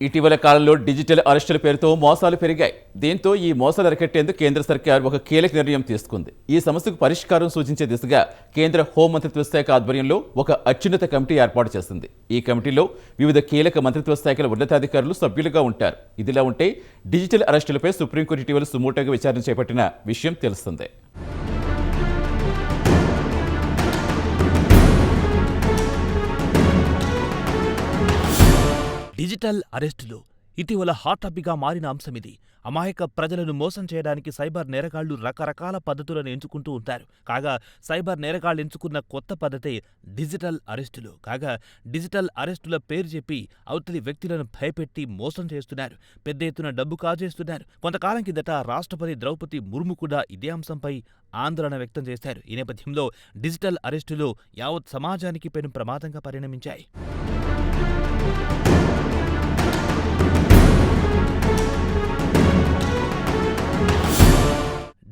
ఇటీవల కాలంలో డిజిటల్ అరెస్టుల పేరుతో మోసాలు పెరిగాయి. దీంతో ఈ మోసాలు అరికట్టేందుకు కేంద్ర సర్కార్ ఒక కీలక నిర్ణయం తీసుకుంది. ఈ సమస్యకు పరిష్కారం సూచించే దిశగా కేంద్ర హోంమంత్రిత్వ శాఖ ఆధ్వర్యంలో ఒక అత్యున్నత కమిటీ ఏర్పాటు చేసింది. ఈ కమిటీలో వివిధ కీలక మంత్రిత్వ శాఖల ఉన్నతాధికారులు సభ్యులుగా ఉంటారు. ఇదిలా ఉంటే డిజిటల్ అరెస్టులపై సుప్రీంకోర్టు ఇటీవల సుమోటోగా విచారణ చేపట్టిన విషయం తెలుస్తుంది. డిజిటల్ అరెస్టులు ఇటీవల హాట్ టాపిక్గా మారిన అంశమిది. అమాయక ప్రజలను మోసం చేయడానికి సైబర్ నేరగాళ్లు రకరకాల పద్ధతులను ఎంచుకుంటూ ఉంటారు. కాగా సైబర్ నేరగాళ్లు ఎంచుకున్న కొత్త పద్ధతే డిజిటల్ అరెస్టులు. కాగా డిజిటల్ అరెస్టుల పేరు చెప్పి అవతలి వ్యక్తులను భయపెట్టి మోసం చేస్తున్నారు. పెద్ద ఎత్తున డబ్బు కాజేస్తున్నారు. కొంతకాలం కిందట రాష్ట్రపతి ద్రౌపది ముర్ము కూడా ఇదే అంశంపై ఆందోళన వ్యక్తం చేశారు. ఈ నేపథ్యంలో డిజిటల్ అరెస్టులు యావత్ సమాజానికి పెను ప్రమాదంగా పరిణమించాయి.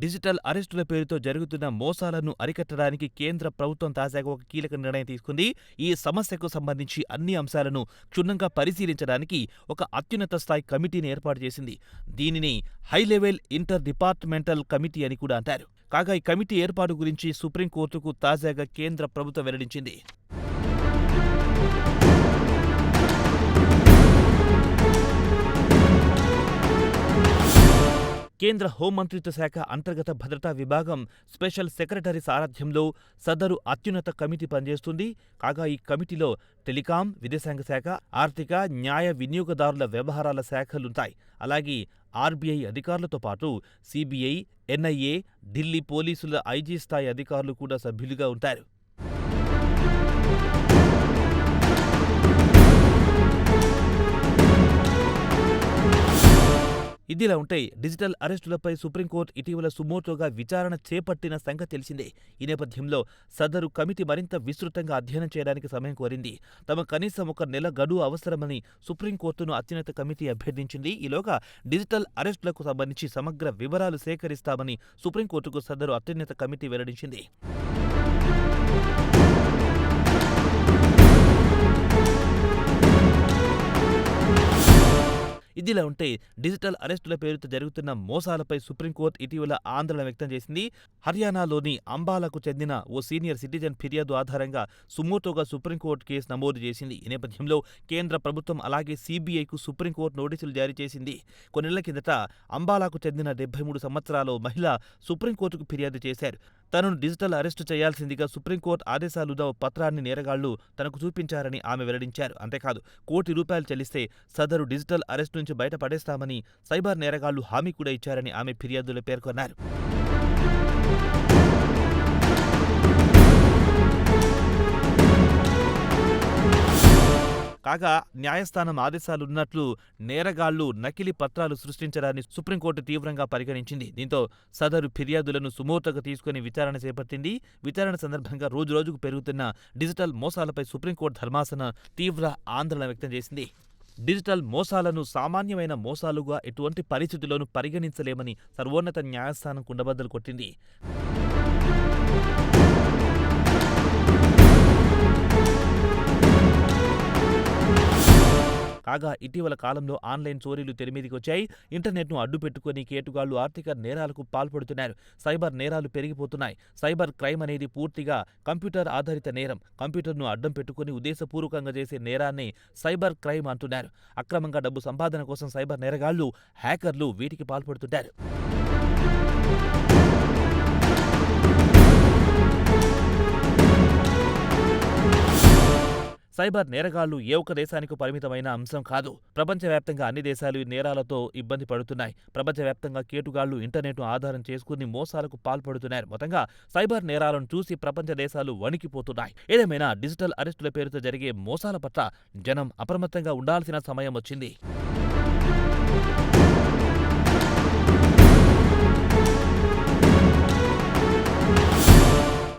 డిజిటల్ అరెస్టుల పేరుతో జరుగుతున్న మోసాలను అరికట్టడానికి కేంద్ర ప్రభుత్వం తాజాగా ఒక కీలక నిర్ణయం తీసుకుంది. ఈ సమస్యకు సంబంధించి అన్ని అంశాలను క్షుణ్ణంగా పరిశీలించడానికి ఒక అత్యున్నత స్థాయి కమిటీని ఏర్పాటు చేసింది. దీనిని high level inter departmental committee అని కూడా అంటారు. కాగా ఈ కమిటీ ఏర్పాటు గురించి సుప్రీంకోర్టుకు తాజాగా కేంద్ర ప్రభుత్వం వెల్లడించింది. కేంద్ర హోంమంత్రిత్వ శాఖ అంతర్గత భద్రతా విభాగం స్పెషల్ సెక్రటరీ సారథ్యంలో సదరు అత్యున్నత కమిటీ పనిచేస్తుంది. కాగా ఈ కమిటీలో టెలికాం, విదేశాంగ శాఖ, ఆర్థిక, న్యాయ, వినియోగదారుల వ్యవహారాల శాఖలుంటాయి. అలాగే ఆర్బీఐ అధికారులతో పాటు సీబీఐ, ఎన్ఐఏ, ఢిల్లీ పోలీసుల ఐజీ స్థాయి అధికారులు కూడా సభ్యులుగా ఉంటారు. ఇదిలా ఉంటే డిజిటల్ అరెస్టులపై సుప్రీంకోర్టు ఇటీవల సుమోటోగా విచారణ చేపట్టిన సంగతి తెలిసిందే. ఈ నేపథ్యంలో సదరు కమిటీ మరింత విస్తృతంగా అధ్యయనం చేయడానికి సమయం కోరింది. తమ కనీసం ఒక నెల గడువు అవసరమని సుప్రీంకోర్టును అత్యున్నత కమిటీ అభ్యర్థించింది. ఈలోగా డిజిటల్ అరెస్టులకు సంబంధించి సమగ్ర వివరాలు సేకరిస్తామని సుప్రీంకోర్టుకు సదరు అత్యున్నత కమిటీ వెల్లడించింది. ఇదిలా ఉంటే డిజిటల్ అరెస్టుల పేరుతో జరుగుతున్న మోసాలపై సుప్రీంకోర్టు ఇటీవల ఆందోళన వ్యక్తం చేసింది. హర్యానాలోని అంబాలాకు చెందిన ఓ సీనియర్ సిటిజన్ ఫిర్యాదు ఆధారంగా సుమోటోగా సుప్రీంకోర్టు కేసు నమోదు చేసింది. ఈ నేపథ్యంలో కేంద్ర ప్రభుత్వం అలాగే సీబీఐకు సుప్రీంకోర్టు నోటీసులు జారీ చేసింది. కొన్నేళ్ల కిందట అంబాలాకు చెందిన 73 సంవత్సరాల మహిళ సుప్రీంకోర్టుకు ఫిర్యాదు చేశారు. తనను డిజిటల్ అరెస్టు చేయాల్సిందిగా సుప్రీంకోర్టు ఆదేశాలున్న ఓ పత్రాన్ని నేరగాళ్లు తనకు చూపించారని ఆమె వెల్లడించారు. అంతేకాదు, ₹1,00,00,000 చెల్లిస్తే సదరు డిజిటల్ అరెస్టు నుంచి బయటపడేస్తామని సైబర్ నేరగాళ్లు హామీ కూడా ఇచ్చారని ఆమె ఫిర్యాదులో పేర్కొన్నారు. కాగా న్యాయస్థానం ఆదేశాలున్నట్లు నేరగాళ్లు నకిలీ పత్రాలు సృష్టించడాన్ని సుప్రీంకోర్టు తీవ్రంగా పరిగణించింది. దీంతో సదరు ఫిర్యాదులను సుమోటోగా తీసుకుని విచారణ చేపట్టింది. విచారణ సందర్భంగా రోజురోజుకు పెరుగుతున్న డిజిటల్ మోసాలపై సుప్రీంకోర్టు ధర్మాసనం తీవ్ర ఆందోళన వ్యక్తం చేసింది. డిజిటల్ మోసాలను సామాన్యమైన మోసాలుగా ఎటువంటి పరిస్థితుల్లోనూ పరిగణించలేమని సర్వోన్నత న్యాయస్థానం కుండబద్దలు కొట్టింది. కాగా ఇటీవల కాలంలో ఆన్లైన్ చోరీలు తెరమీదికొచ్చాయి. ఇంటర్నెట్ను అడ్డుపెట్టుకుని కేటుగాళ్లు ఆర్థిక నేరాలకు పాల్పడుతున్నారు. సైబర్ నేరాలు పెరిగిపోతున్నాయి. సైబర్ క్రైమ్ అనేది పూర్తిగా కంప్యూటర్ ఆధారిత నేరం. కంప్యూటర్ను అడ్డం పెట్టుకుని ఉద్దేశపూర్వకంగా చేసే నేరాన్ని సైబర్ క్రైమ్ అంటున్నారు. అక్రమంగా డబ్బు సంపాదన కోసం సైబర్ నేరగాళ్లు, హ్యాకర్లు వీటికి పాల్పడుతుంటారు. సైబర్ నేరగాళ్లు ఏ ఒక్క దేశానికి పరిమితమైన అంశం కాదు. ప్రపంచవ్యాప్తంగా అన్ని దేశాలు ఈ నేరాలతో ఇబ్బంది పడుతున్నాయి. ప్రపంచవ్యాప్తంగా కేటుగాళ్లు ఇంటర్నెట్ను ఆధారం చేసుకుని మోసాలకు పాల్పడుతున్నారు. మొత్తంగా సైబర్ నేరాలను చూసి ప్రపంచ దేశాలు వణికిపోతున్నాయి. ఏదేమైనా డిజిటల్ అరెస్టుల పేరుతో జరిగే మోసాల పట్ల జనం అప్రమత్తంగా ఉండాల్సిన సమయం వచ్చింది.